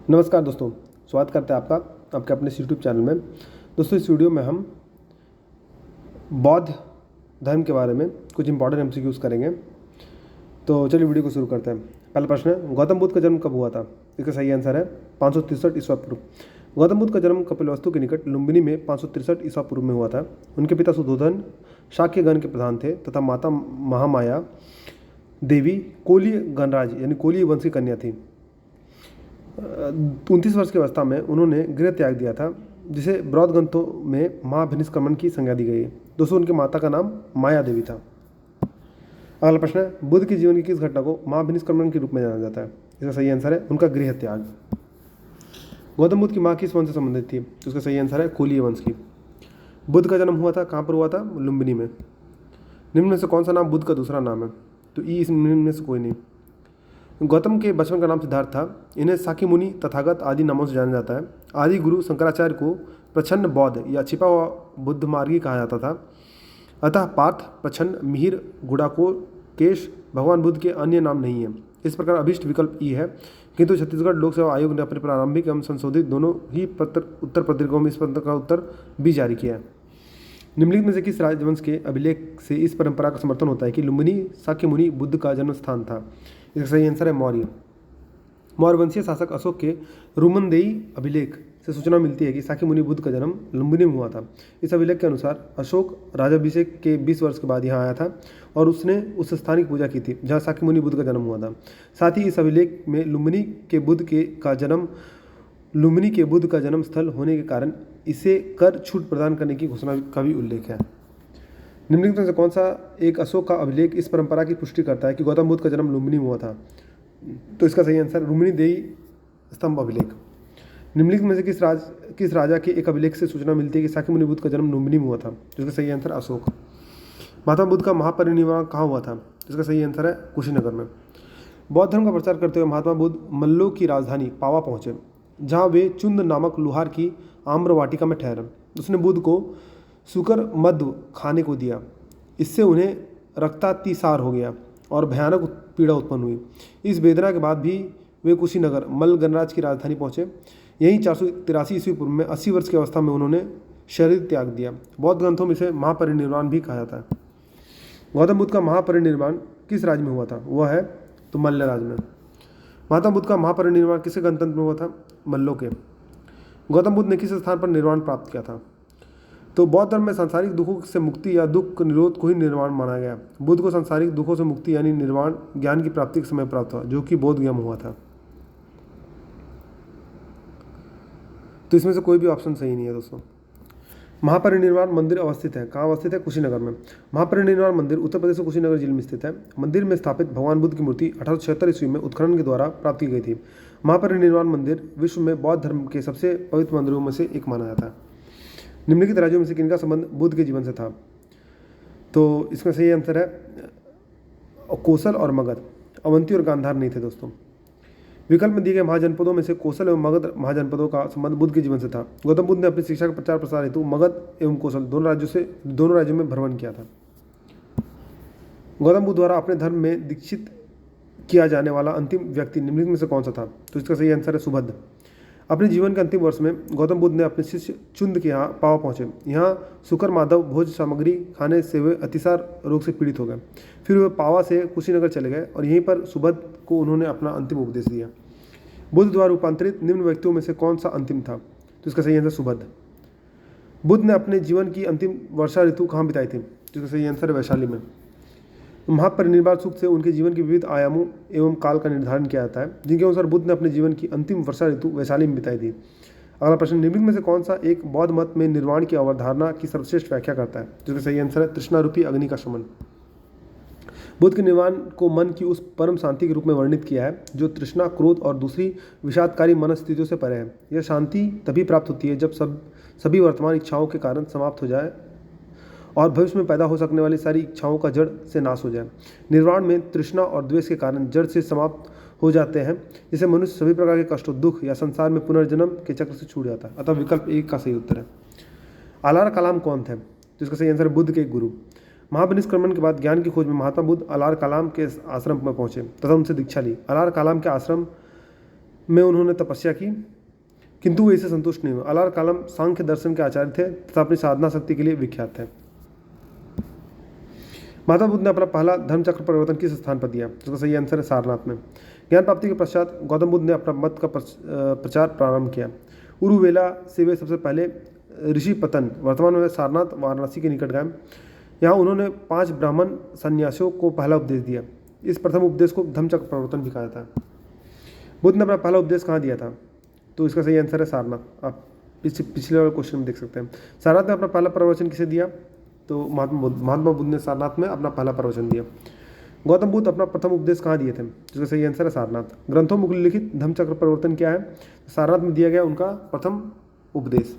नमस्कार दोस्तों, स्वागत करते हैं आपका आपके अपने यूट्यूब चैनल में। दोस्तों, इस वीडियो में हम बौद्ध धर्म के बारे में कुछ इंपॉर्टेंट एमसीक्यूज करेंगे। तो चलिए वीडियो को शुरू करते हैं। पहला प्रश्न है, गौतम बुद्ध का जन्म कब हुआ था? इसका सही आंसर है 563 ईसा पूर्व। गौतम बुद्ध का जन्म कपिलवस्तु के निकट लुम्बिनी में 563 ईसा पूर्व में हुआ था। उनके पिता सुधोधन शाक्यगण के प्रधान थे तथा माता महामाया देवी कोलीय गणराज यानी कोलीय वंश की कन्या थी। 29 वर्ष की अवस्था में उन्होंने गृह त्याग दिया था, जिसे बौद्ध ग्रंथों में महाभिनिष्क्रमण की संज्ञा दी गई है। दोस्तों, उनकी माता का नाम माया देवी था। अगला प्रश्न है, बुद्ध के जीवन की किस घटना को महाभिनिष्क्रमण के रूप में जाना जाता है? इसका सही आंसर है उनका गृह त्याग। गौतम बुद्ध की माँ किस वंश से संबंधित थी? तो इसका सही आंसर है कोलीय वंश की। बुद्ध का जन्म हुआ था कहाँ पर हुआ था? लुम्बिनी में। निम्न में से कौन सा नाम बुद्ध का दूसरा नाम है? तो इस निम्न में से कोई नहीं। गौतम के बचपन का नाम सिद्धार्थ था। इन्हें साकी मुनि, तथागत आदि नामों से जाना जाता है। आदि गुरु शंकराचार्य को प्रच्छन्न बौद्ध या छिपा हुआ बुद्ध मार्गी कहा जाता था। अतः पार्थ, प्रच्छन्न, मिहिर, गुड़ाकोर, केश भगवान बुद्ध के अन्य नाम नहीं है। इस प्रकार अभिष्ट विकल्प ई है, किंतु छत्तीसगढ़ लोक सेवा आयोग ने अपने प्रारंभिक एवं संशोधित दोनों ही उत्तर पत्रिकाओं में इस प्रश्न का उत्तर भी जारी किया है। निम्नलिखित में से किस राजवंश के अभिलेख से इस परंपरा का समर्थन होता है कि लुम्बिनी साक्य मुनि बुद्ध का जन्म स्थान था? इसका सही आंसर है मौर्य। मौर्य वंशीय शासक अशोक के रुमनदेई अभिलेख से सूचना मिलती है कि साक्य मुनि बुद्ध का जन्म लुम्बिनी में हुआ था। इस अभिलेख के अनुसार अशोक राज्याभिषेक के 20 वर्ष के बाद यहाँ आया था और उसने उस स्थान की पूजा की थी जहाँ साक्य मुनि बुद्ध का जन्म हुआ था। साथ ही इस अभिलेख में लुम्बिनी के बुद्ध का जन्म स्थल होने के कारण इसे कर छूट प्रदान करने की घोषणा का भी उल्लेख है। निम्नलिखित में से कौन सा एक अशोक का अभिलेख इस परंपरा की पुष्टि करता है कि गौतम बुद्ध का जन्म लुम्बिनी में हुआ था? तो इसका सही आंसर रुमनीदेई स्तंभ अभिलेख। निम्नलिखित में से किस राजा के एक अभिलेख से सूचना मिलती है कि साक्य मुनि बुद्ध का जन्म लुम्बिनी में हुआ था? जिसका सही आंसर अशोक। महात्मा बुद्ध का महापरिनिर्वाण कहाँ हुआ था? जिसका सही आंसर है कुशीनगर में। बौद्ध धर्म का प्रचार करते हुए महात्मा बुद्ध मल्लो की राजधानी पावा पहुंचे, जहाँ वे चुंद नामक लुहार की आम्र वाटिका में ठहरे। उसने बुद्ध को सुकर मध्य खाने को दिया। इससे उन्हें रक्तातिसार हो गया और भयानक पीड़ा उत्पन्न हुई। इस वेदना के बाद भी वे कुशीनगर मल्ल गणराज की राजधानी पहुँचे। यहीं 483 ईस्वी पूर्व में 80 वर्ष की अवस्था में उन्होंने शरीर त्याग दिया। बौद्ध ग्रंथों में इसे महापरिनिर्वाण भी कहा जाता है। गौतम बुद्ध का महापरिनिर्वाण किस राज्य में हुआ था? वह है तो मल्ल राज्य में। महात्मा बुद्ध का महापरिनिर्वाण किस गणतंत्र में हुआ था? मल्लों के। गौतम बुद्ध ने किस स्थान पर निर्वाण प्राप्त किया था? तो बौद्ध धर्म में सांसारिक दुखों से मुक्ति या दुख निरोध को ही निर्वाण माना गया। बुद्ध को सांसारिक दुखों से मुक्ति यानी निर्वाण ज्ञान की प्राप्ति के समय प्राप्त हुआ, जो कि बोध गया हुआ था। तो इसमें से कोई भी ऑप्शन सही नहीं है दोस्तों। महापरिनिर्वाण मंदिर अवस्थित है, कहाँ अवस्थित है? कुशीनगर में। महापरिनिर्वाण मंदिर उत्तर प्रदेश के कुशीनगर जिले में स्थित है। मंदिर में स्थापित भगवान बुद्ध की मूर्ति 1876 ईस्वी में उत्खनन के द्वारा प्राप्त की गई थी। महापरिनिर्वाण मंदिर विश्व में बौद्ध धर्म के सबसे पवित्र मंदिरों में से एक माना जाता है। निम्नलिखित राज्यों में से किनका संबंध बुद्ध के जीवन से था? तो इसका सही आंसर है कोसल और मगध। अवंती और गांधार नहीं थे दोस्तों। विकल्प में दिए गए महाजनपदों में से कोसल एवं मगध महाजनपदों का संबंध बुद्ध के जीवन से था। गौतम बुद्ध ने अपनी शिक्षा का प्रचार प्रसार हेतु मगध एवं कोसल दोनों राज्यों में भ्रमण किया था। गौतम बुद्ध द्वारा अपने धर्म में दीक्षित किया जाने वाला अंतिम व्यक्ति निम्नलिखित में से कौन सा था? तो इसका सही आंसर है सुभद्र। अपने जीवन के अंतिम वर्ष में गौतम बुद्ध ने अपने शिष्य चुंद के यहाँ पावा पहुँचे। यहाँ शुकर माधव भोज सामग्री खाने से वे अतिसार रोग से पीड़ित हो गए। फिर वे पावा से कुशीनगर चले गए और यहीं पर सुभद्र को उन्होंने अपना अंतिम उपदेश दिया। बुद्ध द्वारा रूपांतरित निम्न व्यक्तियों में से कौन सा अंतिम था? तो इसका सही आंसर सुभद्र। बुद्ध ने अपने जीवन की अंतिम वर्षा ऋतु कहाँ बिताई थी? तो इसका सही आंसर वैशाली में। महापरिनिर्वाण सूक्त से उनके जीवन के विविध आयामों एवं काल का निर्धारण किया जाता है, जिनके अनुसार बुद्ध ने अपने जीवन की अंतिम वर्षा ऋतु वैशाली में बिताई थी। अगला प्रश्न, निम्नलिखित में से कौन सा एक बौद्ध मत में निर्वाण की अवधारणा की सर्वश्रेष्ठ व्याख्या करता है? जिसका सही आंसर है तृष्णा रूपी अग्नि का शमन। बुद्ध के निर्वाण को मन की उस परम शांति के रूप में वर्णित किया है जो तृष्णा, क्रोध और दूसरी विषादकारी मनस्थितियों से परे है। यह शांति तभी प्राप्त होती है जब सभी वर्तमान इच्छाओं के कारण समाप्त हो जाए और भविष्य में पैदा हो सकने वाली सारी इच्छाओं का जड़ से नाश हो जाए। निर्वाण में तृष्णा और द्वेष के कारण जड़ से समाप्त हो जाते हैं, जिससे मनुष्य सभी प्रकार के कष्टों, दुख या संसार में पुनर्जन्म के चक्र से छूट जाता है। अतः विकल्प एक का सही उत्तर है। अलार कलाम कौन थे? तो इसका सही आंसर है बुद्ध के गुरु। महापरिनिष्क्रमण के बाद ज्ञान की खोज में महात्मा बुद्ध अलार कलाम के आश्रम में पहुंचे तथा उनसे दीक्षा ली। अलार कलाम के आश्रम में उन्होंने तपस्या की, किंतु वे इससे संतुष्ट नहीं हुए। अलार कालम सांख्य दर्शन के आचार्य थे तथा अपनी साधना शक्ति के लिए विख्यात थे। महात्मा बुद्ध ने अपना पहला धर्मचक्र परिवर्तन किस स्थान पर दिया? इसका सही आंसर है सारनाथ में। ज्ञान प्राप्ति के पश्चात गौतम बुद्ध ने अपना मत का प्रचार प्रारंभ किया। उरुवेला से वे सबसे पहले ऋषि पतन, वर्तमान में सारनाथ वाराणसी के निकट गए। यहाँ उन्होंने 5 ब्राह्मण सन्यासियों को पहला उपदेश दिया। इस प्रथम उपदेश को धम्मचक्र प्रवर्तन भी कहा जाता है। बुद्ध ने अपना पहला उपदेश कहाँ दिया था? तो इसका सही आंसर है सारनाथ। आप पिछले वाले क्वेश्चन में देख सकते हैं। सारनाथ में अपना पहला प्रवचन किसे दिया? तो महात्मा बुद्ध ने सारनाथ में अपना पहला प्रवचन दिया। गौतम बुद्ध अपना प्रथम उपदेश कहाँ दिए थे? जिसका सही आंसर है सारनाथ। ग्रंथों में लिखित धम्मचक्र परिवर्तन क्या है? सारनाथ में दिया गया उनका प्रथम उपदेश।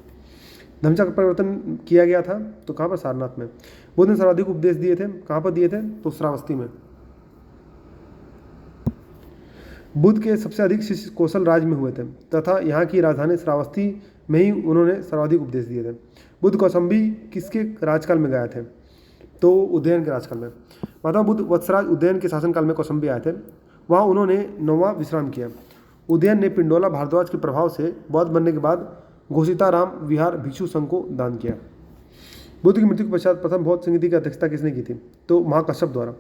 धम्मचक्र परिवर्तन किया गया था तो कहाँ पर? सारनाथ में। बुद्ध ने सर्वाधिक उपदेश दिए थे, कहाँ पर दिए थे? तो श्रावस्ती में। बुद्ध के सबसे अधिक शिष्य कौशल राज्य में हुए थे तथा यहाँ की राजधानी श्रावस्ती में ही उन्होंने सर्वाधिक उपदेश दिए थे। बुद्ध कौसंबी किसके राजकाल में गए थे? तो उदयन के राजकाल में। महात्मा बुद्ध वत्सराज उदयन के शासनकाल में कौसंबी आए थे। वहाँ उन्होंने 9वां विश्राम किया। उदयन ने पिंडोला भारद्वाज के प्रभाव से बौद्ध बनने के बाद घोषिताराम विहार भिक्षु संघ को दान किया। बुद्ध की मृत्यु के पश्चात प्रथम बौद्ध संगीति की अध्यक्षता किसने की थी? तो महाकश्यप द्वारा।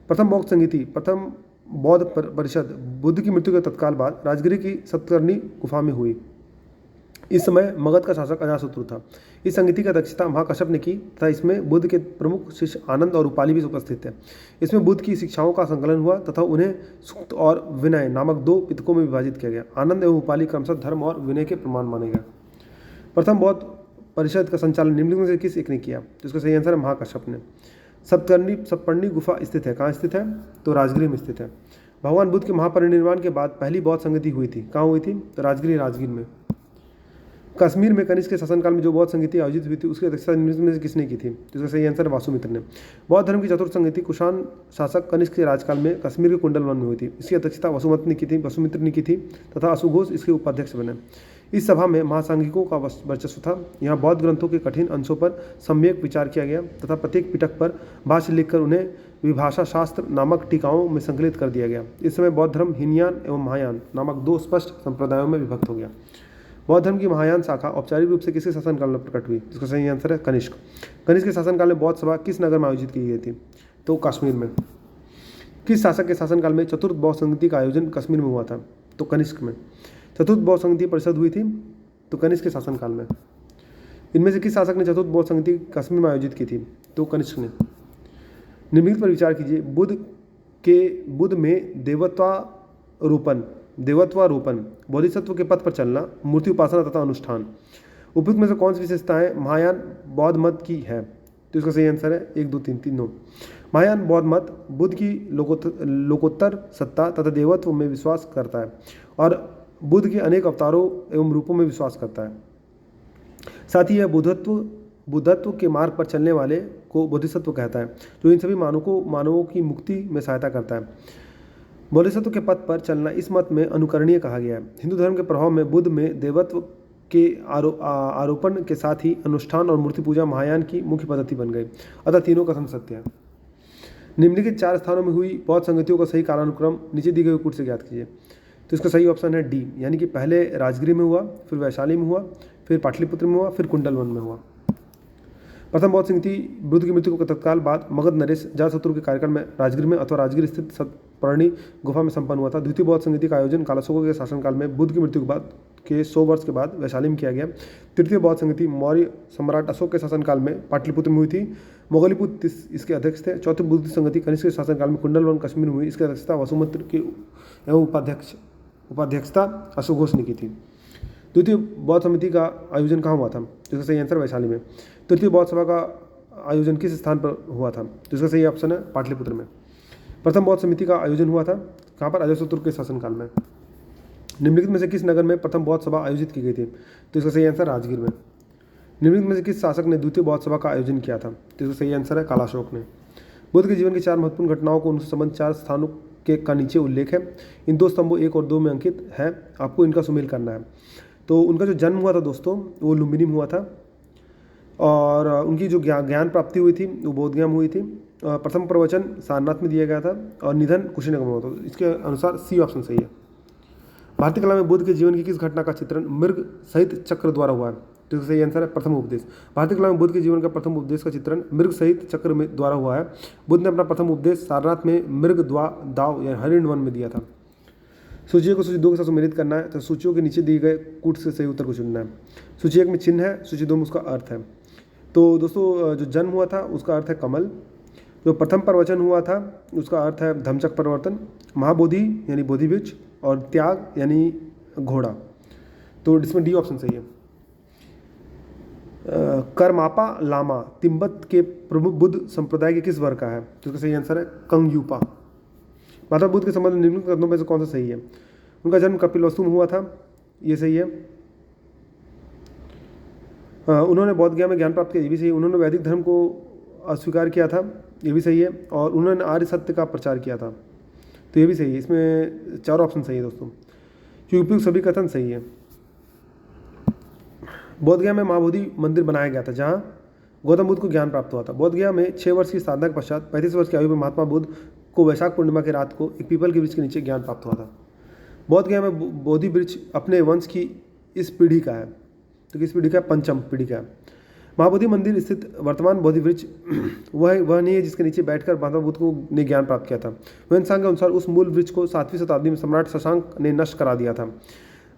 प्रथम बौद्ध संगीति, प्रथम बौद्ध परिषद बुद्ध की मृत्यु के तत्काल बाद राजगिरी की सतकर्णी गुफा में हुई। इस समय मगध का शासक अजातशत्रु था। इस संगीति की अध्यक्षता महाकश्यप ने की तथा इसमें बुद्ध के प्रमुख शिष्य आनंद और उपाली भी उपस्थित थे। इसमें बुद्ध की शिक्षाओं का संकलन हुआ तथा उन्हें सूक्त और विनय नामक 2 पिटकों में विभाजित किया गया। आनंद एवं उपाली क्रमशः धर्म और विनय के प्रमाण माने गए। प्रथम बौद्ध परिषद का संचालन निम्नलिखित में से किस एक ने किया? तो इसका सही आंसर है महाकश्यप ने। सप्तपर्णी गुफा स्थित है, कहाँ स्थित है? तो राजगिरी में स्थित है। भगवान बुद्ध के महापरिनिर्वाण के बाद पहली बौद्ध संगति हुई थी, कहाँ हुई थी? तो राजगिर में। कश्मीर में कनिष्क के शासनकाल में जो बौद्ध संगति आयोजित हुई थी उसकी अध्यक्षता निम्नलिखित में से किसने की थी? तो इसका सही आंसर है वासुमित्र ने। बौद्ध धर्म की चतुर्थ संगति कुषाण शासक कनिष्क के राजकाल में कश्मीर के कुंडल वन में हुई थी। इसकी अध्यक्षता वसुमित्र ने की थी तथा अशुघोष इसके उपाध्यक्ष बने। इस सभा में महासांघिकों का वर्चस्व था। यहाँ बौद्ध ग्रंथों के कठिन अंशों पर सम्यक विचार किया गया तथा प्रत्येक पिटक पर भाष्य लिखकर उन्हें विभाषा शास्त्र नामक टीकाओं में संकलित कर दिया गया। इस समय बौद्ध धर्म हीनयान एवं महायान नामक 2 स्पष्ट संप्रदायों में विभक्त हो गया। बौद्ध धर्म की महायान शाखा औपचारिक रूप से किसके शासनकाल में प्रकट हुई? इसका सही आंसर है कनिष्क। कनिष्क के शासनकाल में बौद्ध सभा किस नगर में आयोजित की गई थी? तो कश्मीर में। किस शासक के शासनकाल में चतुर्थ बौद्ध संगति का आयोजन कश्मीर में हुआ था? तो कनिष्क में। चतुर्थ बौद्ध संगति परिषद हुई थी तो कनिष्क के शासनकाल में। इनमें से किस शासक ने चतुर्थ बौद्ध संगति कश्मीर में आयोजित की थी? तो कनिष्क ने। निम्नलिखित पर विचार कीजिए। बुद्ध में देवत्वारोपण, बोधिसत्व के पथ पर चलना, मूर्ति उपासना तथा अनुष्ठान, उपयुक्त में से कौन सी विशेषताएं महायान बौद्ध मत की है? तो इसका सही आंसर है 1, 2, 3, तीनों। महायान बौद्ध मत बुद्ध की लोकोत्तर सत्ता तथा देवत्व में विश्वास करता है और बुद्ध के अनेक अवतारों एवं रूपों में विश्वास करता है। साथ ही यह बुद्धत्व के मार्ग पर चलने वाले को बोधिसत्व कहता है, जो इन सभी मानवों की मुक्ति में सहायता करता है। बोधिसत्व के पथ पर चलना इस मत में अनुकरणीय कहा गया है। हिंदू धर्म के प्रभाव में बुद्ध में देवत्व के आरोपण के साथ ही अनुष्ठान और मूर्ति पूजा महायान की मुख्य पद्धति बन गई, अतः तीनों कथन सत्य है। निम्नलिखित 4 स्थानों में हुई बौद्ध संगतियों का सही कालानुक्रम नीचे दिए गए कूट से ज्ञात कीजिए। तो इसका सही ऑप्शन है डी, यानी कि पहले राजगिरी में हुआ, फिर वैशाली में हुआ, फिर पाटलिपुत्र में हुआ, फिर कुंडलवन में हुआ। प्रथम बौद्ध संगति बुद्ध की मृत्यु के तत्काल बाद मगध नरेश अजातशत्रु के कार्यकाल में राजगिर में अथवा राजगिर स्थित सप्तपर्णी गुफा में संपन्न हुआ था। द्वितीय बौद्ध संगति का आयोजन कालाशोकों के शासनकाल में बुद्ध की मृत्यु के बाद के 100 वर्ष के बाद वैशाली में किया गया। तृतीय बौद्ध संगति मौर्य सम्राट अशोक के शासनकाल में पाटलिपुत्र में हुई थी। मोगलीपुत्र इसके अध्यक्ष थे। चौथी बुद्ध संगति कनिष्क के शासनकाल में कुंडलवन कश्मीर में हुई। इसकी अध्यक्षता वसुमित्र के एवं उपाध्यक्षता अशुघोष ने की थी। द्वितीय बौद्ध समिति का आयोजन कहाँ हुआ था? जिसका सही आंसर वैशाली में। तृतीय बौद्ध सभा का आयोजन किस स्थान पर हुआ था? जिसका सही ऑप्शन है पाटलिपुत्र में। प्रथम बौद्ध समिति का आयोजन हुआ था कहाँ पर? अजातशत्रु के शासनकाल में। निम्नलिखित में से किस नगर में प्रथम बौद्ध सभा आयोजित की गई थी? तो इसका सही आंसर राजगीर में। निम्नलिखित में से किस शासक ने द्वितीय बौद्ध सभा का आयोजन किया था? तो इसका सही आंसर है कालाशोक ने। बुद्ध के जीवन की 4 महत्वपूर्ण घटनाओं को उनसे संबंधित 4 स्थानों का नीचे उल्लेख है। इन 2 स्तंभों 1 और 2 में अंकित है, आपको इनका सुमेल करना है। तो उनका जो जन्म हुआ था दोस्तों वो लुम्बिनी में हुआ था और उनकी जो ज्ञान प्राप्ति हुई थी वो बोधगया में हुई थी। प्रथम प्रवचन सारनाथ में दिया गया था और निधन कुशीनगर में हुआ था। इसके अनुसार सी ऑप्शन सही है। भारतीय कला में बुद्ध के जीवन की किस घटना का चित्रण मृग सहित चक्र द्वारा हुआ है? तो सही आंसर है प्रथम उपदेश। भारतीय कला में बुद्ध के जीवन का प्रथम उपदेश का चित्रण मृग सहित चक्र में द्वारा हुआ है। बुद्ध ने अपना प्रथम उपदेश सारनाथ में मृग दाव या हरिण वन में दिया था। सूची को सूची 2 के साथ सम्मिलित करना है, तो सूचियों के नीचे दिए गए कूट से सही उत्तर को चुनना है। सूची 1 में चिन्ह है, सूची 2 में उसका अर्थ है। तो दोस्तों जो जन्म हुआ था उसका अर्थ है कमल, जो प्रथम प्रवचन हुआ था उसका अर्थ है धम्मचक्र परिवर्तन, महाबोधि यानी बोधि वृक्ष, और त्याग यानी घोड़ा। तो इसमें डी ऑप्शन सही है। करमापा लामा तिब्बत के प्रमुख बुद्ध संप्रदाय के किस वर्ग का है? तो इसका सही आंसर है कंगयूपा। माता बुद्ध के संबंध में निम्नलिखित कथनों में से कौन सा सही है? उनका जन्म कपिलवस्तु में हुआ था, ये सही है। उन्होंने बौद्ध ज्ञान में ज्ञान प्राप्त किया, ये भी सही है। उन्होंने वैदिक धर्म को अस्वीकार किया था, ये भी सही है। और उन्होंने आर्य सत्य का प्रचार किया था, तो ये भी सही है। इसमें 4 ऑप्शन सही है दोस्तों, क्योंकि उपयुक्त सभी कथन सही है। बौद्ध गया में महाबोधि मंदिर बनाया गया था, जहाँ गौतम बुद्ध को ज्ञान प्राप्त हुआ था। बौद्ध गया में 6 वर्ष की साधना के पश्चात 35 वर्ष की आयु में महात्मा बुद्ध को वैशाख पूर्णिमा की रात को एक पीपल के वृक्ष के नीचे ज्ञान प्राप्त हुआ था। बौद्ध गया में बोधि वृक्ष अपने वंश की इस पीढ़ी का है, तो किस पीढ़ी का? पंचम पीढ़ी का है। महाबोधि मंदिर स्थित वर्तमान बोधि वृक्ष वह नहीं है जिसके नीचे बैठकर महात्मा बुद्ध को ने ज्ञान प्राप्त किया था। वेदांत के अनुसार उस मूल वृक्ष को 7वीं शताब्दी में सम्राट शशांक ने नष्ट करा दिया था।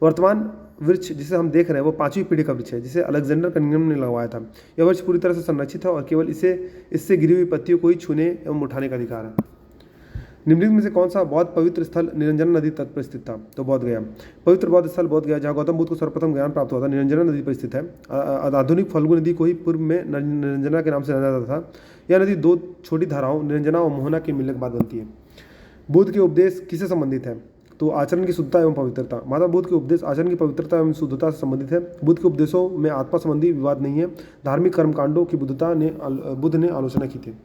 वर्तमान वृक्ष जिसे हम देख रहे हैं वो 5वीं पीढ़ी का वृक्ष है, जिसे अलेक्जेंडर कनिंघम ने लगवाया था। यह वृक्ष पूरी तरह से संरक्षित है और केवल इससे गिरी हुई पत्तियों को ही छूने एवं उठाने का अधिकार है। निम्नलिखित में से कौन सा बौद्ध पवित्र स्थल निरंजना नदी तट पर स्थित था? तो बौद्ध गया। पवित्र बौद्ध स्थल बौद्ध गया, जहाँ गौतम बुद्ध को सर्वप्रथम ज्ञान प्राप्त हुआ था, निरंजना नदी पर स्थित है। आधुनिक फल्गु नदी को ही पूर्व में निरंजना के नाम से जाना जाता था। यह नदी 2 छोटी धाराओं निरंजना और मोहना के मिलने के बाद बनती है। बुद्ध के उपदेश किससे संबंधित है? तो आचरण की शुद्धता एवं पवित्रता। महात्मा बुद्ध के उपदेश आचरण की पवित्रता एवं शुद्धता से संबंधित है। बुद्ध के उपदेशों में आत्मा संबंधी विवाद नहीं है। धार्मिक कर्मकांडों की बुद्ध ने आलोचना की थी।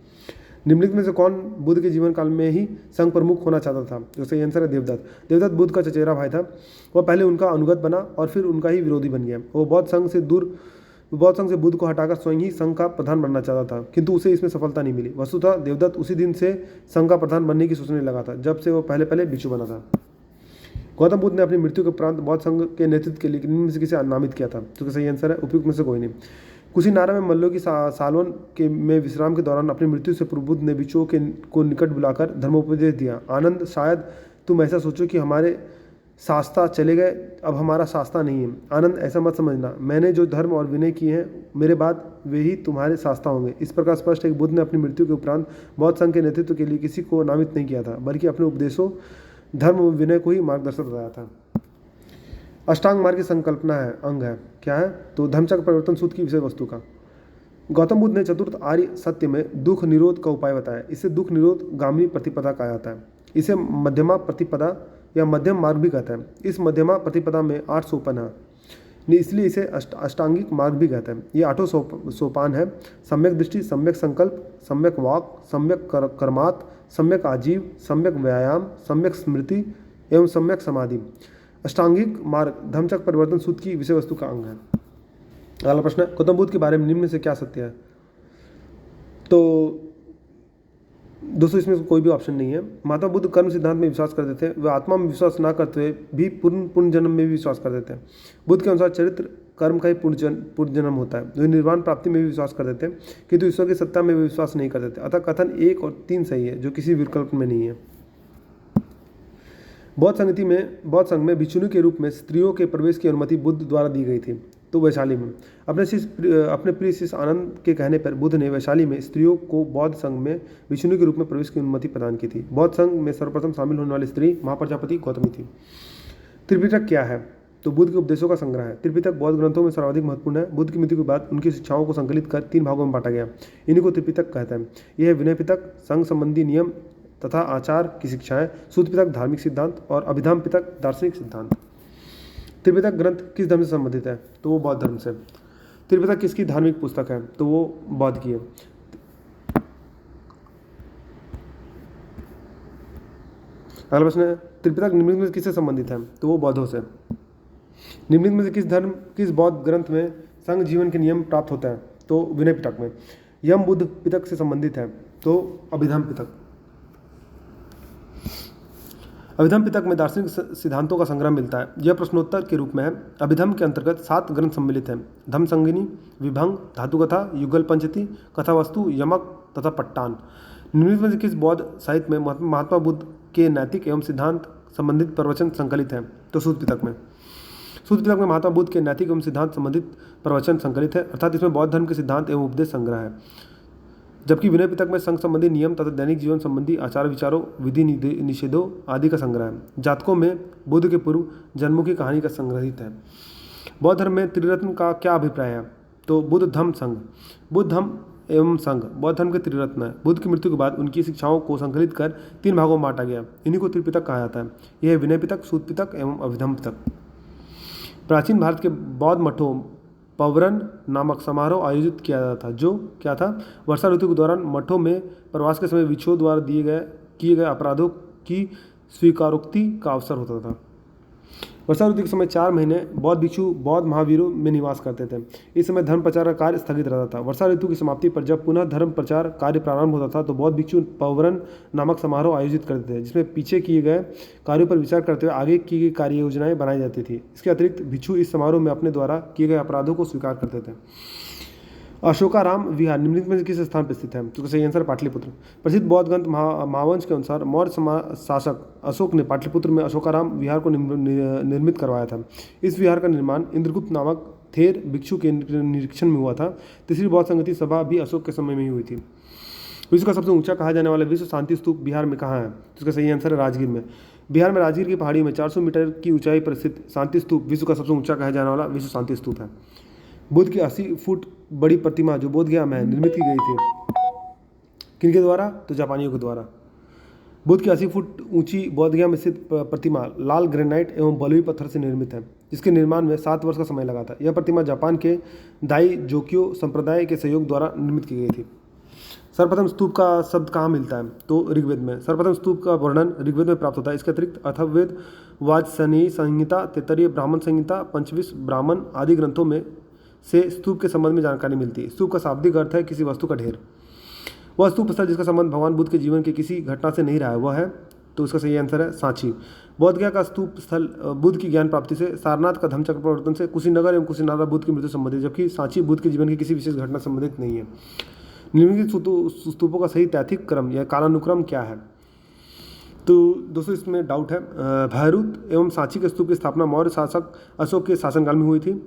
निम्नलिखित में से कौन बुद्ध के जीवन काल में ही संघ प्रमुख होना चाहता था? जो सही आंसर है देवदत्त। देवदत्त बुद्ध का चचेरा भाई था। वह पहले उनका अनुगत बना और फिर उनका ही विरोधी बन गया। वो बौद्ध संघ से बुद्ध को हटाकर स्वयं ही संघ का प्रधान बनना चाहता था, किंतु उसे इसमें सफलता नहीं मिली। वस्तुतः देवदत्त उसी दिन से संघ का प्रधान बनने की सोचने लगा था जब से वो पहले भिक्षु बना था। गौतम बुद्ध ने अपनी मृत्यु के उपरांत बौद्ध संघ के नेतृत्व के लिए निम्न में से किसे नामित किया था? तो सही आंसर है उपयुक्त में से कोई नहीं। कुशीनारा में मल्लों की सालवन में विश्राम के दौरान अपनी मृत्यु से पूर्व बुद्ध ने भिक्षुओं को निकट बुलाकर धर्मोपदेश दिया। आनंद, शायद तुम ऐसा सोचो कि हमारे शास्ता चले गए, अब हमारा शास्ता नहीं है। आनंद, ऐसा मत समझना, मैंने जो धर्म और विनय किए हैं मेरे बाद वे ही तुम्हारे शास्ता होंगे। इस प्रकार स्पष्ट है कि बुद्ध ने अपनी मृत्यु के उपरांत बौद्ध संघ के नेतृत्व के लिए किसी को नामित नहीं किया था, बल्कि अपने उपदेशों, धर्म और विनय को ही मार्गदर्शक बताया था। अष्टांग मार्ग की संकल्पना है, अंग है, क्या है? तो धम्मचक्र परिवर्तन सूत्र की विषय वस्तु का। गौतम बुद्ध ने चतुर्थ आर्य सत्य में दुख निरोध का उपाय बताया। इसे दुख निरोध गामी प्रतिपदा कहा जाता है। इसे मध्यमा प्रतिपदा या मध्यम मार्ग भी कहते हैं। इस मध्यमा प्रतिपदा में 8 सोपान है, इसलिए इसे अष्टांगिक मार्ग भी कहते हैं। ये 8 सोपान है: सम्यक दृष्टि, सम्यक संकल्प, सम्यक वाक, सम्यक कर्मात, सम्यक आजीव, सम्यक व्यायाम, सम्यक स्मृति एवं सम्यक समाधि। अष्टांगिक मार्ग धम्मचक्र परिवर्तन सूत्र की विषय वस्तु का अंग है। अगला प्रश्न है, गौतम बुद्ध के बारे में निम्न में से क्या सत्य है? तो दोस्तों इसमें कोई भी ऑप्शन नहीं है। महात्मा बुद्ध कर्म सिद्धांत में विश्वास करते थे। वे आत्मा में विश्वास न करते हुए भी पूर्ण जन्म में भी विश्वास करते थे। बुद्ध के अनुसार चरित्र कर्म का ही पूर्ण जन्म होता है। वे निर्वाण प्राप्ति में भी विश्वास करते थे, किंतु ईश्वर की सत्ता में भी विश्वास नहीं करते थे। अतः कथन 1 और 3 सही है, जो किसी विकल्प में नहीं है। बौद्ध संघ में भिक्षुणी के रूप में स्त्रियों के प्रवेश की अनुमति बुद्ध द्वारा दी गई थी। तो वैशाली में अपने प्रिय शिष्य आनंद के कहने पर बुद्ध ने वैशाली में स्त्रियों को बौद्ध संघ में भिक्षुणी के रूप में प्रवेश की अनुमति प्रदान की थी। बौद्ध संघ में सर्वप्रथम शामिल होने वाली स्त्री महाप्रजापति गौतमी थी। त्रिपिटक क्या है? तो बुद्ध के उपदेशों का संग्रह है। त्रिपिटक बौद्ध ग्रंथों में सर्वाधिक महत्वपूर्ण है। बुद्ध की मृत्यु के बाद उनकी शिक्षाओं को संकलित कर 3 भागों में बांटा गया। इन्हीं को त्रिपिटक कहते हैं। यह विनय पिटक संघ संबंधी नियम तथा आचार की शिक्षाएं, सूत्र पिटक धार्मिक सिद्धांत और अभिधाम पिटक दार्शनिक सिद्धांत। त्रिपिटक ग्रंथ किस धर्म से संबंधित है? तो वो बौद्ध धर्म से। त्रिपिटक किसकी धार्मिक पुस्तक है? तो वो बौद्ध की है। अगला प्रश्न है, त्रिपिटक निम्नलिखित में किससे संबंधित है? तो वो बौद्धों से। निम्नलिखित में से किस बौद्ध ग्रंथ में संघ जीवन के नियम प्राप्त होता है? तो विनय पिटक में। यम बुद्ध पिटक से संबंधित है, तो अभिधाम पिटक। अभिधम पिटक में दार्शनिक सिद्धांतों का संग्रह मिलता है। यह प्रश्नोत्तर के रूप में है। अभिधम के अंतर्गत 7 ग्रंथ सम्मिलित हैं: धम संगिनी, विभंग, धातुकथा, युगल पंचती, कथावस्तु, यमक तथा पट्टान। निम्नलिखित में से किस बौद्ध साहित्य में महात्मा बुद्ध के नैतिक एवं सिद्धांत संबंधित प्रवचन संकलित हैं? तो सूत पिटक में। सूत पिटक में महात्मा बुद्ध के नैतिक एवं सिद्धांत संबंधित प्रवचन संकलित है, अर्थात इसमें बौद्ध धर्म के सिद्धांत एवं उपदेश संग्रह है। जबकि विनय पिटक में संघ संबंधी नियम तथा दैनिक जीवन संबंधी आचार विचारों, विधि निषेधों आदि का संग्रह है। जातकों में बुद्ध के पूर्व जन्मों की कहानी का संग्रहित है। बौद्ध धर्म में त्रिरत्न का क्या अभिप्राय है? तो बुद्ध धम्म संघ। बुद्ध धम्म एवं संघ बौद्ध धर्म के त्रिरत्न है। बुद्ध की मृत्यु के बाद उनकी शिक्षाओं को संकलित कर 3 भागों में बांटा गया। इन्हीं को त्रिपिटक कहा जाता है। यह विनय पिटक, सूत पिटक एवं अभिधम पिटक। प्राचीन भारत के बौद्ध मठों पवरन नामक समारोह आयोजित किया जाता था, जो क्या था? वर्षा ऋतु के दौरान मठों में प्रवास के समय भिक्षुओं द्वारा किए गए अपराधों की स्वीकारोक्ति का अवसर होता था। वर्षा ऋतु के समय 4 महीने बौद्ध भिक्षु बौद्ध महावीरों में निवास करते थे। इस समय धर्म प्रचार का कार्य स्थगित रहता था। वर्षा ऋतु की समाप्ति पर जब पुनः धर्म प्रचार कार्य प्रारंभ होता था तो बौद्ध भिक्षु पवरन नामक समारोह आयोजित करते थे, जिसमें पीछे किए गए कार्यों पर विचार करते हुए आगे की गई कार्य योजनाएं बनाई जाती थी। इसके अतिरिक्त भिक्षु इस समारोह में अपने द्वारा किए गए अपराधों को स्वीकार करते थे। अशोकाराम विहार निम्नलिखित में किस स्थान पर स्थित है? तो सही आंसर पाटलिपुत्र। प्रसिद्ध बौद्ध ग्रंथ महावंश के अनुसार मौर्य शासक अशोक ने पाटलिपुत्र में अशोकाराम विहार को निर्मित करवाया था। इस विहार का निर्माण इंद्रगुप्त नामक थेर भिक्षु के निरीक्षण में हुआ था। तीसरी बौद्ध संगति सभा भी अशोक के समय में ही हुई थी। विश्व का सबसे ऊंचा कहा जाने वाला विश्व शांति स्तूप बिहार में कहाँ है? तो इसका सही आंसर है राजगीर में। बिहार में राजगीर की पहाड़ी में 400 मीटर की ऊंचाई पर स्थित शांति स्तूप विश्व का सबसे ऊंचा कहा जाने वाला विश्व शांति स्तूप है। बुद्ध की 80 फुट बड़ी प्रतिमा जो बोधगया में निर्मित की गई थी, किनके द्वारा? तो जापानियों के द्वारा। बुद्ध की 80 फुट ऊंची बोधगया में स्थित प्रतिमा लाल ग्रेनाइट एवं बलुई पत्थर से निर्मित है, जिसके निर्माण में 7 वर्ष का समय लगा था। यह प्रतिमा जापान के दाई जोक्यो संप्रदाय के सहयोग द्वारा निर्मित की गई थी। सर्वप्रथम स्तूप का शब्द कहाँ मिलता है? तो ऋग्वेद में। सर्वप्रथम स्तूप का वर्णन ऋग्वेद में प्राप्त होता है। इसके अतिरिक्त अथर्ववेद, वाजसनेयी संहिता, तैत्तरीय ब्राह्मण संहिता, पंचविंश ब्राह्मण आदि ग्रंथों में से स्तूप के संबंध में जानकारी मिलती है। स्तूप का शाब्दिक अर्थ है किसी वस्तु का ढेर। वह स्तूप स्थल जिसका संबंध भगवान बुद्ध के जीवन के किसी घटना से नहीं रहा है, वह है? तो इसका सही आंसर है सांची। बोधगया का स्तूप स्थल बुद्ध की ज्ञान प्राप्ति से, सारनाथ का धम्म चक्र प्रवर्तन से, कुशीनगर एवं कुशीनारा बुद्ध की मृत्यु संबंधित, जबकि सांची बुद्ध के जीवन की किसी विशेष घटना संबंधित नहीं है। निम्नलिखित स्तूपों का सही तैथिक क्रम या कालानुक्रम क्या है? तो दोस्तों इसमें डाउट है। भैरुत एवं सांची के स्तूप की स्थापना मौर्य शासक अशोक के शासनकाल में हुई थी।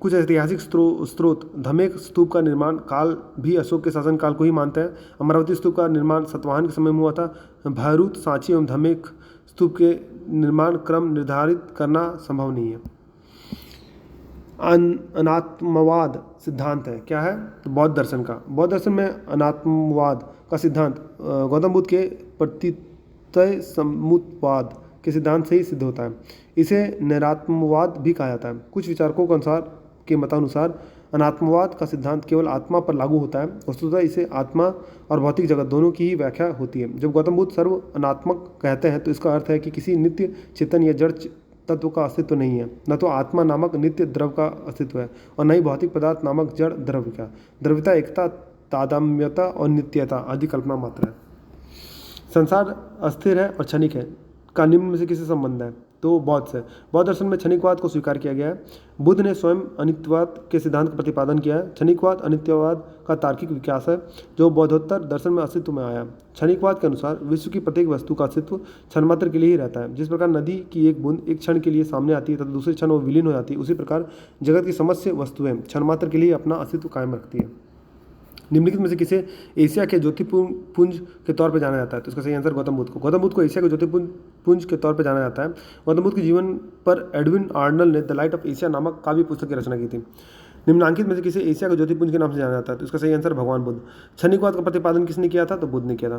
कुछ ऐतिहासिक स्रोत धमेक स्तूप का निर्माण काल भी अशोक के शासनकाल को ही मानते हैं। अमरावती स्तूप का निर्माण सातवाहन के समय में हुआ था। भैरुत, सांची एवं धमेक स्तूप के निर्माण क्रम निर्धारित करना संभव नहीं है। अनात्मवाद सिद्धांत है, क्या है? तो बौद्ध दर्शन का। बौद्ध दर्शन में अनात्मवाद का सिद्धांत गौतम बुद्ध के प्रतीतय समुत्पाद के सिद्धांत से ही सिद्ध होता है। इसे नैरात्मवाद भी कहा जाता है। कुछ विचारकों के मतानुसार अनात्मवाद का सिद्धांत केवल आत्मा पर लागू होता है। वस्तुतः इसे आत्मा और भौतिक जगत दोनों की ही व्याख्या होती है। जब गौतम बुद्ध सर्व अनात्मक कहते हैं तो इसका अर्थ है कि किसी नित्य चेतन या जड़ तत्व का अस्तित्व नहीं है, न तो आत्मा नामक नित्य द्रव का अस्तित्व है और न ही भौतिक पदार्थ नामक जड़ द्रव्य का। द्रव्यता, एकता, तादात्म्यता और नित्यता आदि कल्पना मात्र है। संसार अस्थिर है और क्षणिक है का निम्न में से किससे संबंध है? तो बौद्ध से। बौद्ध दर्शन में क्षणिकवाद को स्वीकार किया गया है। बुद्ध ने स्वयं अनित्यवाद के सिद्धांत का प्रतिपादन किया है। क्षणिकवाद अनित्यवाद का तार्किक विकास है जो बौद्धोत्तर दर्शन में अस्तित्व में आया। क्षणिकवाद के अनुसार विश्व की प्रत्येक वस्तु का अस्तित्व क्षण मात्र के लिए ही रहता है। जिस प्रकार नदी की एक बूंद एक क्षण के लिए सामने आती है तथा दूसरे क्षण वो विलीन हो जाती है, उसी प्रकार जगत की समस्त वस्तुएं क्षण मात्र के लिए अपना अस्तित्व कायम रखती है। निम्नलिखित में से किसे एशिया के ज्योतिपुंज के तौर पर जाना जाता है? तो इसका सही आंसर गौतम बुद्ध को। गौतम बुद्ध को एशिया के ज्योतिपुंज के तौर पर जाना जाता है। गौतम बुद्ध के जीवन पर एडविन आर्नल ने द लाइट ऑफ एशिया नामक काव्य पुस्तक की रचना की थी। निम्नांकित में से किसे एशिया के ज्योतिपुंज के नाम से जाना जाता है? तो इसका सही आंसर भगवान बुद्ध। क्षणिकवाद का प्रतिपादन किसने किया था? तो बुद्ध ने किया था।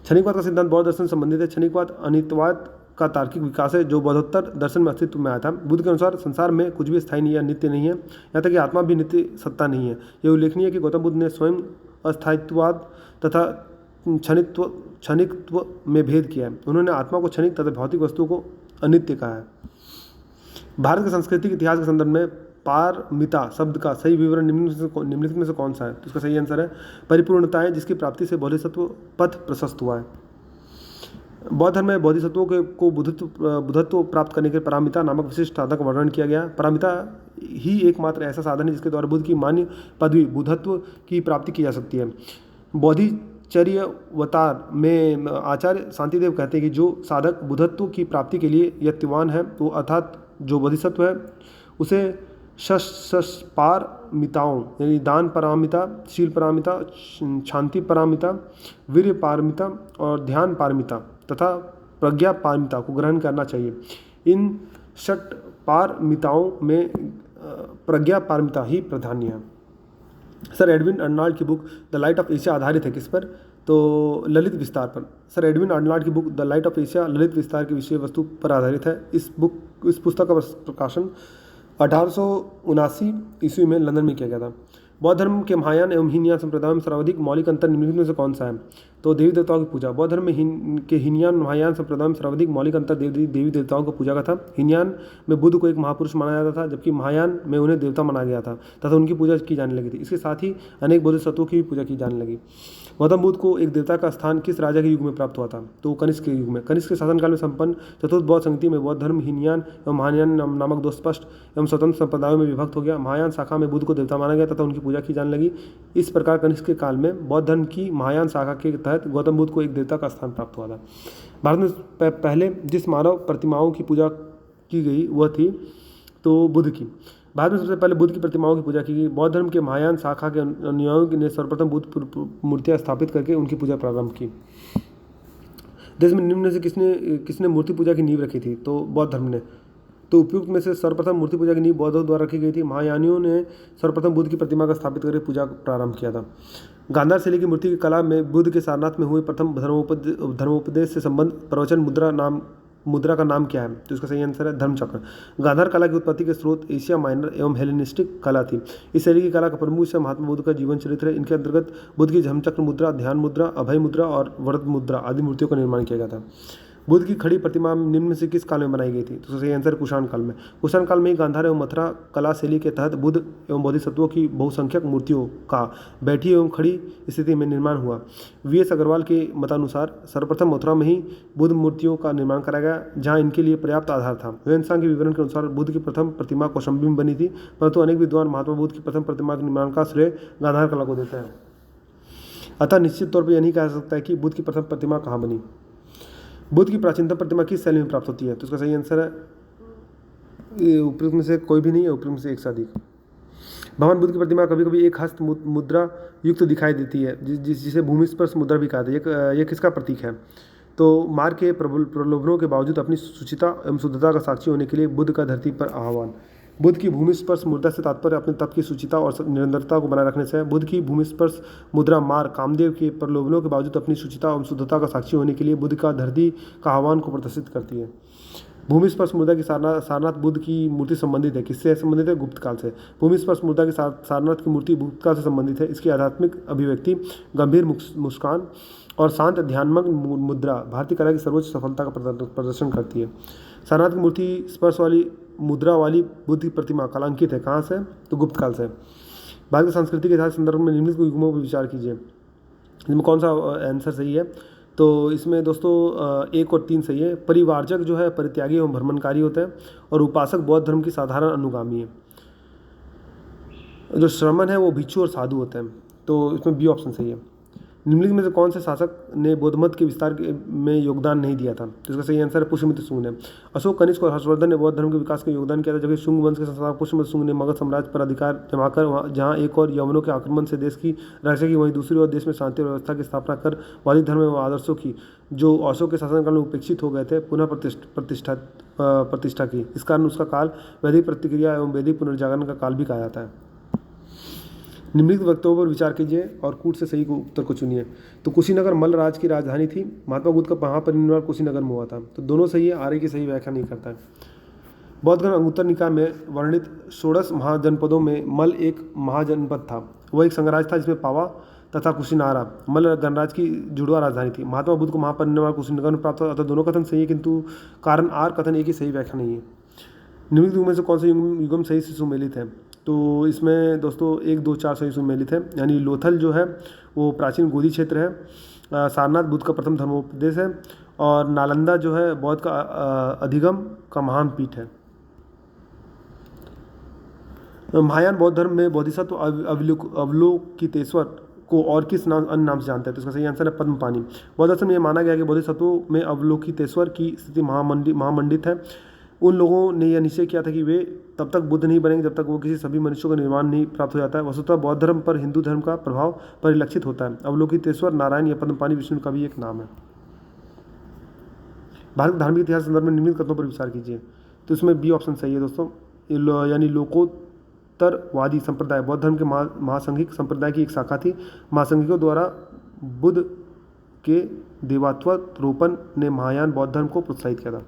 क्षणिकवाद का सिद्धांत बौद्ध दर्शन संबंधित है। क्षणिकवाद अनित्यवाद का तार्किक विकास है जो बौद्धोत्तर दर्शन में अस्तित्व में आया था। बुद्ध के अनुसार संसार में कुछ भी स्थायी नहीं या नित्य नहीं है, यहाँ तक कि आत्मा भी नित्य सत्ता नहीं है। यह उल्लेखनीय है कि गौतम बुद्ध ने स्वयं अस्थायित्ववाद तथा क्षणिकत्व में भेद किया है। उन्होंने आत्मा को क्षणिक तथा भौतिक वस्तुओं को अनित्य कहा है। भारत के सांस्कृतिक इतिहास के संदर्भ में पारमिता शब्द का सही विवरण निम्नलिखित में से कौन सा है? तो इसका सही आंसर है परिपूर्णताएं जिसकी प्राप्ति से बोधिसत्व पथ प्रशस्त हुआ है। बौद्ध धर्म में बोधिसत्वों के को बुद्धत्व प्राप्त करने के पारमिता नामक विशिष्ट साधन का वर्णन किया गया। पारमिता ही एकमात्र ऐसा साधन है जिसके द्वारा बुद्ध की मान्य पदवी बुद्धत्व की प्राप्ति की जा सकती है। बोधिचर्यावतार में आचार्य शांतिदेव कहते हैं कि जो साधक बुद्धत्व की प्राप्ति के लिए यत्नवान है तो अर्थात जो बोधिसत्व है उसे पारमिताओं यानी दान पारमिता, शील पारमिता, शांति पारमिता, वीर्य पारमिता और ध्यान पारमिता तथा प्रज्ञा पारमिता को ग्रहण करना चाहिए। इन षट पारमिताओं में प्रज्ञा पारमिता ही प्राधान्य है। सर एडविन अर्नाल्ड की book the light of Asia आधारित है किस पर? तो ललित विस्तार पर। सर एडविन अर्नाल्ड की book the light of Asia Lalit विस्तार की विषय वस्तु पर आधारित है। इस पुस्तक का प्रकाशन 1879 ईस्वी में लंदन में किया गया था। बौद्ध धर्म के महायान एवं हीनयान संप्रदायों में सर्वाधिक मौलिक अंतर निम्नलिखित में से कौन सा है? तो देवी देवताओं की पूजा। बौद्ध धर्म में के हीनयान महायान संप्रदायों में सर्वाधिक मौलिक अंतर देवी देवताओं को पूजा का था। हीनयान में बुद्ध को एक महापुरुष माना जाता था जबकि महायान में उन्हें देवता माना गया था तथा उनकी पूजा की जाने लगी थी। इसके साथ ही अनेक बोधिसत्वों की भी पूजा की जाने लगी। गौतम बुद्ध को एक देवता का स्थान किस राजा के युग में प्राप्त हुआ था? तो कनिष्क के युग में। कनिष्क के शासनकाल में संपन्न चतुर्थ बौद्ध संगति में बौद्ध धर्म हीनयान एवं महायान नामक दो स्पष्ट एवं स्वतंत्र संप्रदायों में विभक्त हो गया। महायान शाखा में बुद्ध को देवता माना गया तथा उनकी पूजा की जाने लगी। इस प्रकार कनिष्क के काल में बौद्ध धर्म की महायान शाखा के तहत गौतम बुद्ध को एक देवता का स्थान प्राप्त हुआ था। भारत में पहले जिस मानव प्रतिमाओं की पूजा की गई वह थी तो बुद्ध की। भारत में सबसे पहले बुद्ध की प्रतिमाओं की पूजा की गई। बौद्ध धर्म के महायान शाखा के अनुयायियों ने सर्वप्रथम बुद्ध मूर्तियां स्थापित करके उनकी पूजा प्रारंभ की। देश में निम्न में से किसने मूर्ति पूजा की नींव रखी थी? तो बौद्ध धर्म ने। तो उपयुक्त में से सर्वप्रथम मूर्ति पूजा की नींव बौद्धों द्वारा रखी गई थी। महायानियों ने सर्वप्रथम बुद्ध की प्रतिमा का स्थापित करके पूजा प्रारंभ किया था। गांधार शैली की मूर्ति की कला में बुद्ध के सारनाथ में हुए प्रथम धर्मोपदेश से संबंध प्रवचन मुद्रा का नाम क्या है? तो इसका सही आंसर है धर्मचक्र। गांधार कला की उत्पत्ति के स्रोत एशिया माइनर एवं हेलेनिस्टिक कला थी। इस शैली की कला का प्रमुख विषय महात्मा बुद्ध का जीवन चरित्र है। इनके अंतर्गत बुद्ध की धर्मचक्र मुद्रा, ध्यान मुद्रा, अभय मुद्रा और वरद मुद्रा आदि मूर्तियों का निर्माण किया गया था। बुद्ध की खड़ी प्रतिमा निम्न में से किस काल में बनाई गई थी? तो सही आंसर कुषाण काल में। कुषाण काल में ही गांधार एवं मथुरा कला शैली के तहत बुद्ध एवं बोधिसत्वों की बहुसंख्यक मूर्तियों का बैठी एवं खड़ी स्थिति में निर्माण हुआ। वी.एस. अग्रवाल के मतानुसार सर्वप्रथम मथुरा में ही बुद्ध मूर्तियों का निर्माण कराया गया जहाँ इनके लिए पर्याप्त आधार था। ह्वेनसांग के विवरण के अनुसार बुद्ध की प्रथम प्रतिमा कौशाम्बी में बनी थी, परंतु अनेक विद्वान महात्मा बुद्ध की प्रथम प्रतिमा के निर्माण का श्रेय गांधार कला को देते हैं। अतः निश्चित तौर पर यह नहीं कहा जा सकता है कि बुद्ध की प्रथम प्रतिमा कहाँ बनी। बुद्ध की प्राचीनतम प्रतिमा किस शैली में प्राप्त होती है? तो इसका सही आंसर है उपयुक्त में से कोई भी नहीं है, उपयुक्त में से एक से अधिक। भगवान बुद्ध की प्रतिमा कभी कभी एक हस्त मुद्रा युक्त दिखाई देती है जिसे भूमि स्पर्श मुद्रा भी कहते हैं। यह किसका प्रतीक है? तो मार के प्रलोभनों के बावजूद अपनी शुचिता एवं शुद्धता का साक्षी होने के लिए बुद्ध का धरती पर आह्वान। बुद्ध की भूमि स्पर्श मुद्रा से तात्पर्य अपने तप की शुचिता और निरंतरता को बनाए रखने से है। बुद्ध की भूमि स्पर्श मुद्रा मार कामदेव के प्रलोभनों के बावजूद अपनी शुचिता और शुद्धता का साक्षी होने के लिए बुद्ध का धरती का आह्वान को प्रदर्शित करती है। भूमि स्पर्श मुद्रा की सारनाथ बुद्ध की मूर्ति संबंधित है। किससे संबंधित है? गुप्त काल से। भूमि स्पर्श मुद्रा की सारनाथ की मूर्ति गुप्त काल से संबंधित है। इसकी आध्यात्मिक अभिव्यक्ति, गंभीर मुस्कान और शांत ध्यानमग्न मुद्रा भारतीय कला की सर्वोच्च सफलता का प्रदर्शन करती है। सारनाथ की मूर्ति स्पर्श वाली मुद्रा वाली बुद्ध की प्रतिमा कलांकित है। कहाँ से? तो गुप्त काल से। भारत की संस्कृति के इतिहास संदर्भ में निम्नलिखित युगों पर विचार कीजिए। इसमें कौन सा आंसर सही है? तो इसमें दोस्तों 1 और 3 सही है। परिवारजक जो है परित्यागी एवं भ्रमणकारी होता है और उपासक बौद्ध धर्म की साधारण अनुगामी है। जो श्रमण है वो भिक्षु और साधु होते हैं। तो इसमें बी ऑप्शन सही है। निम्नलिखित में से कौन से शासक ने बौद्ध मत के विस्तार में योगदान नहीं दिया था? तो इसका सही आंसर है पुष्यमित्र शुंग ने। अशोक, कनिष्क और हर्षवर्धन ने बौद्ध धर्म के विकास में योगदान किया था, जबकि शुंग वंश के संस्थापक पुष्यमित्र शुंग ने मगध साम्राज्य पर अधिकार जमाकर जहां एक और यवनों के आक्रमण से देश की रक्षा की, वहीं दूसरी ओर देश में शांति और व्यवस्था की स्थापना कर वैदिक धर्म एवं आदर्शों की जो अशोक के शासनकाल में उपेक्षित हो गए थे पुनः प्रतिष्ठा की। इस कारण उसका काल वैदिक प्रतिक्रिया एवं वैदिक पुनर्जागरण का काल भी कहा जाता है। निम्नलिखित वक्तव्यों पर विचार कीजिए और कूट से सही उत्तर को चुनिए। तो कुशीनगर मल्ल राज की राजधानी थी। महात्मा बुद्ध का महापरिनिर्वाण कुशीनगर में हुआ था। तो दोनों सही है, आर्य की सही व्याख्या नहीं करता है। बौद्ध धर्म अंगुत्तर निकाय में वर्णित 16 महाजनपदों में मल्ल एक महाजनपद था। वह एक संघराज था जिसमें पावा तथा कुशीनारा मल्ल गणराज की जुड़वा राजधानी थी। महात्मा बुद्ध को महापरिनिर्वाण कुशीनगर में प्राप्त हुआ। अतः दोनों कथन सही है, किंतु कारण आर कथन एक ही सही व्याख्या नहीं है। निम्नलिखित युग में से कौन सा युगम सही से सुमेलित है? तो इसमें दोस्तों 1, 2, 4 सही सुमेलित है। यानी लोथल जो है वो प्राचीन गोदी क्षेत्र है। सारनाथ बुद्ध का प्रथम धर्मोपदेश है और नालंदा जो है बौद्ध का अधिगम का महान पीठ है। महायान बौद्ध धर्म में बोधिसत्व अवलोकितेश्वर को और किस नाम अन्य नाम से जानते हैं? तो इसका सही आंसर है पद्मपाणि। बौद्ध दर्शन में यह माना गया है कि बोधिसत्वों में अवलोकितेश्वर की स्थिति महामंडित है। उन लोगों ने यह निश्चय किया था कि वे तब तक बुद्ध नहीं बनेंगे जब तक वो किसी सभी मनुष्यों का निर्माण नहीं प्राप्त हो जाता है। वस्तुतः बौद्ध धर्म पर हिंदू धर्म का प्रभाव परिलक्षित होता है। अवलोकितेश्वर नारायण या पद्मपाणि विष्णु का भी एक नाम है। भारत के धार्मिक इतिहास के संदर्भ में निम्नलिखित कथनों पर विचार कीजिए। तो इसमें बी ऑप्शन सही है दोस्तों, यानी लोकोत्तरवादी संप्रदाय बौद्ध धर्म के महासंघिक संप्रदाय की एक शाखा थी। महासंघिकों द्वारा बुद्ध के देवत्वारोपण ने महायान बौद्ध धर्म को प्रोत्साहित किया था।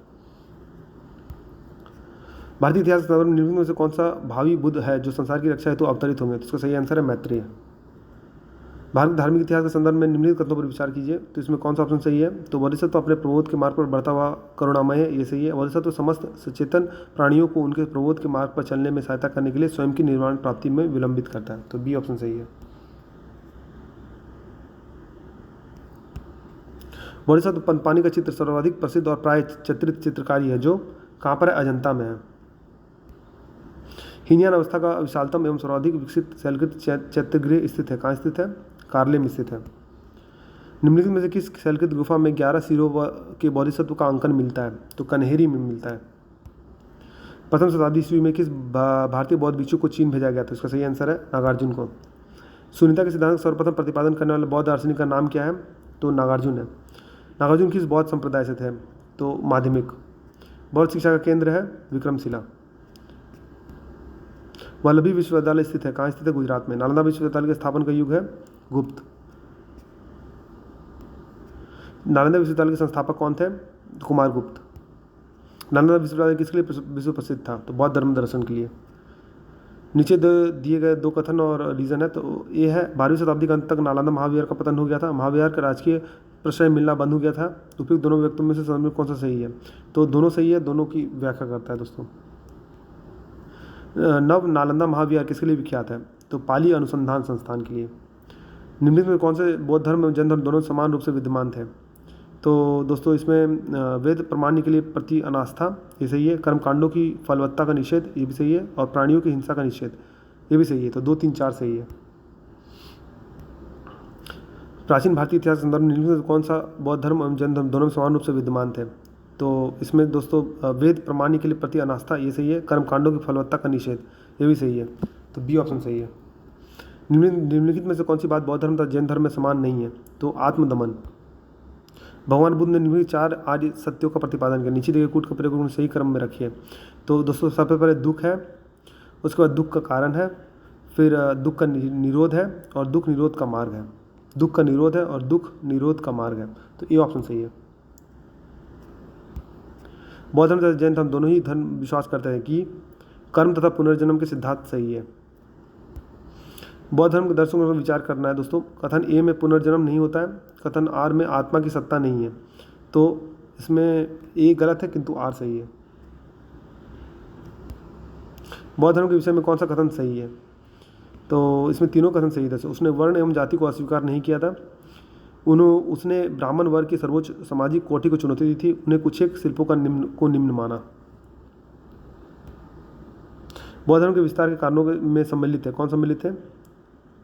भारतीय इतिहास के संदर्भ में निम्नलिखित में से कौन सा भावी बुद्ध है जो संसार की रक्षा हेतु अवतरित होंगे? तो इसका सही आंसर है मैत्रेय। भारत धार्मिक इतिहास के संदर्भ में निम्नलिखित कथनों पर विचार कीजिए। तो इसमें कौन सा ऑप्शन सही है? तो बोधिसत्व अपने प्रबोध के मार्ग पर बढ़ता हुआ करुणामय है, ये सही है। बोधिसत्व समस्त सचेतन प्राणियों को उनके प्रबोध के मार्ग पर चलने में सहायता करने के लिए स्वयं की निर्वाण प्राप्ति में विलंबित करता है। तो बी ऑप्शन सही है। बोधिसत्व पद्मपाणि का चित्र सर्वाधिक प्रसिद्ध और प्राय चित्रित चित्रकारी है जो कहाँ पर है? अजंता में है। हीनयान अवस्था का विशालतम एवं सर्वाधिक विकसित शैलकृत चैत्यगृह स्थित है। कहाँ स्थित है? कार्ले में स्थित है। निम्नलिखित में से किस शैलकृत गुफा में 11 सिरों के बोधिसत्व का अंकन मिलता है? तो कन्हेरी में मिलता है। प्रथम शताब्दी ईस्वी में किस भारतीय बौद्ध भिक्षु को चीन भेजा गया था? इसका सही आंसर है नागार्जुन को। शून्यता के सिद्धांत का सर्वप्रथम प्रतिपादन करने वाले बौद्ध दार्शनिक का नाम क्या है? तो नागार्जुन है। नागार्जुन किस बौद्ध संप्रदाय से थे? तो माध्यमिक। बौद्ध शिक्षा का केंद्र है विक्रमशिला। वल्लभी विश्वविद्यालय स्थित है। कहाँ स्थित है? गुजरात में। नालंदा विश्वविद्यालय के स्थापन का युग है गुप्त। नालंदा विश्वविद्यालय के संस्थापक कौन थे? कुमार गुप्त। नालंदा विश्वविद्यालय किसके लिए विश्व प्रसिद्ध था? तो बौद्ध धर्म दर्शन के लिए। नीचे दिए गए दो कथन और रीजन है। तो ये है 12वीं शताब्दी के अंत तक नालंदा महाविहार का पतन हो गया था। महाविहार का राजकीय प्रश्रय मिलना बंद हो गया था। उपयुक्त दोनों व्यक्तियों में से कौन सा सही है? तो दोनों सही है, दोनों की व्याख्या करता है दोस्तों। नव नालंदा महाविहार किसके लिए विख्यात है? तो पाली अनुसंधान संस्थान के लिए। निम्नलिखित में कौन से बौद्ध धर्म एवं जैन धर्म दोनों समान रूप से विद्यमान थे? तो दोस्तों इसमें वेद प्रमाण्य के लिए प्रति अनास्था, ये सही है। कर्मकांडों की फलवत्ता का निषेध, ये भी सही है। और प्राणियों की हिंसा का निषेध, ये भी सही है। तो 2, 3, 4 सही है। प्राचीन भारतीय इतिहास के संदर्भ में निम्नलिखित कौन सा बौद्ध धर्म एवं जैन धर्म दोनों समान रूप से विद्यमान थे? तो इसमें दोस्तों वेद प्रमाण्य के लिए प्रति अनास्था, ये सही है। कर्मकांडों की फलवत्ता का निषेध, ये भी सही है। तो बी ऑप्शन सही है। निम्नलिखित में से कौन सी बात बौद्ध धर्म तथा जैन धर्म में समान नहीं है? तो आत्मदमन। भगवान बुद्ध ने निम्नलिखित 4 आर्य सत्यों का प्रतिपादन किया। नीचे दिए गए कूट का प्रयोग उन्हें सही क्रम में रखिए। तो दोस्तों सबसे पहले दुख है, उसके बाद दुख का कारण है, फिर दुख का निरोध है और दुख निरोध का मार्ग है। दुख का निरोध है और दुख निरोध का मार्ग है। तो ये ऑप्शन सही है। बौद्ध धर्म तथा जैन धर्म दोनों ही धर्म विश्वास करते हैं कि कर्म तथा पुनर्जन्म के सिद्धांत सही है। बौद्ध धर्म के दर्शकों में विचार करना है दोस्तों। कथन ए में पुनर्जन्म नहीं होता है, कथन आर में आत्मा की सत्ता नहीं है। तो इसमें ए गलत है किंतु आर सही है। बौद्ध धर्म के विषय में कौन सा कथन सही है? तो इसमें तीनों कथन सही थे। उसने वर्ण एवं जाति को अस्वीकार नहीं किया था। उसने ब्राह्मण वर्ग की सर्वोच्च सामाजिक कोटि को चुनौती दी थी। उन्हें कुछ एक शिल्पों का निम्न माना। बौद्ध धर्म के विस्तार के कारणों में सम्मिलित है। कौन सम्मिलित है?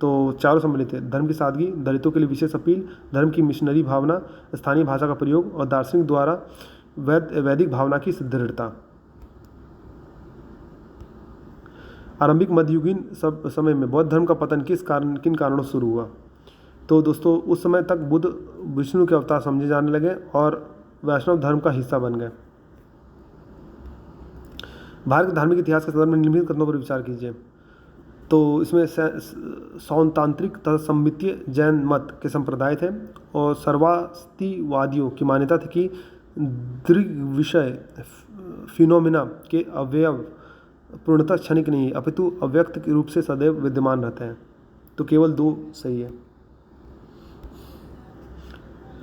तो 4 सम्मिलित है। धर्म की सादगी, दलितों के लिए विशेष अपील, धर्म की मिशनरी भावना, स्थानीय भाषा का प्रयोग और दार्शनिक द्वारा वैदिक भावना की दृढ़ता। आरंभिक मध्ययुगीन समय में बौद्ध धर्म का पतन किन कारणों से शुरू हुआ? तो दोस्तों उस समय तक बुद्ध विष्णु के अवतार समझे जाने लगे और वैष्णव धर्म का हिस्सा बन गए। भारत के धार्मिक इतिहास के संदर्भ में निम्नलिखित कथनों पर विचार कीजिए। तो इसमें सौनतांत्रिक तथा सम्मितीय जैन मत के संप्रदाय थे और सर्वास्तिवादियों की मान्यता थी कि दृग्विषय फिनोमिना के अवयव पूर्णतः क्षणिक नहीं अपितु अव्यक्त के रूप से सदैव विद्यमान रहते हैं। तो केवल 2 सही है।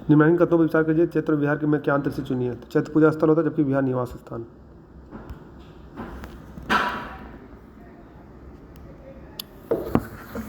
निम्नलिखित कथनों पर विचार कीजिए। चैत्र विहार के में क्या अंतर से चुनिए? तो चैत्र पूजा स्थल होता है जबकि विहार निवास स्थान।